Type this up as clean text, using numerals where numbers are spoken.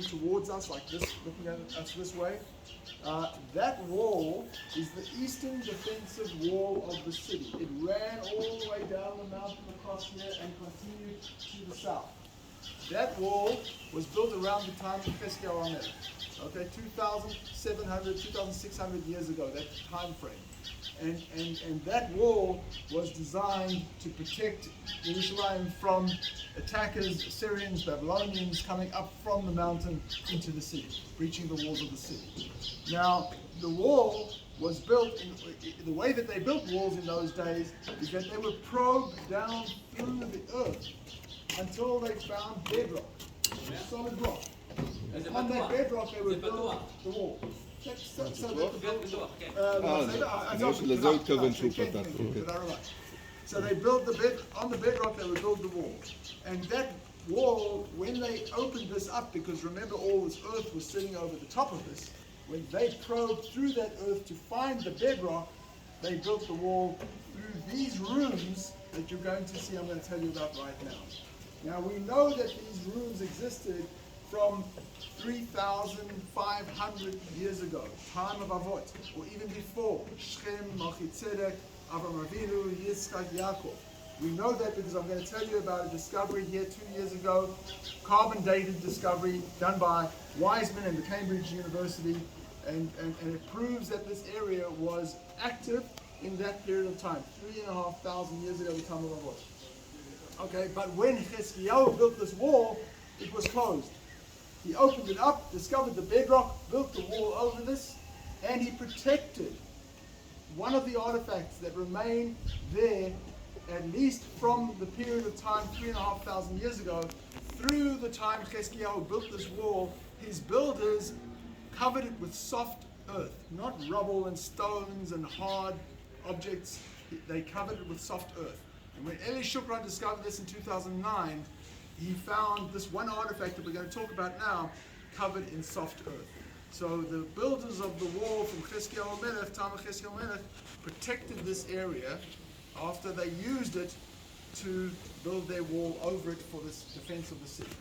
towards us like this, looking at us this way. That wall is the eastern defensive wall of the city. It ran all the way down the mountain across here and continued to the south. That wall was built around the time of Hezekiah. Okay, 2,700, 2,600 years ago, that time frame. And that wall was designed to protect Jerusalem from attackers, Assyrians, Babylonians coming up from the mountain into the city, breaching the walls of the city. Now, the wall was built, the way that they built walls in those days is that they would probe down through the earth until they found bedrock, solid rock. And on that bedrock they would build the wall. So they built the bed on the bedrock. They would build the wall, and that wall, when they opened this up, because remember all this earth was sitting over the top of this, when they probed through that earth to find the bedrock, they built the wall through these rooms that you're going to see. I'm going to tell you about right now. Now we know that these rooms existed from 3,500 years ago, time of Avot, or even before, Shem, Melchizedek, Avraham Avinu, Yitzchak, Yaakov. We know that because I'm going to tell you about a discovery here 2 years ago, carbon-dated discovery done by Wiseman and the Cambridge University, and it proves that this area was active in that period of time, 3,500 years ago, the time of Avot. Okay, but when Hezekiah built this wall, it was closed. He opened it up, discovered the bedrock, built the wall over this, and he protected one of the artifacts that remain there, at least from the period of time 3,500 years ago, through the time Hezekiah built this wall. His builders covered it with soft earth, not rubble and stones and hard objects. They covered it with soft earth. And when Eli Shukran discovered this in 2009, he found this one artifact that we're going to talk about now, covered in soft earth. So the builders of the wall from Hezekiah Melech, time of Hezekiah Melech, protected this area after they used it to build their wall over it for this defense of the city.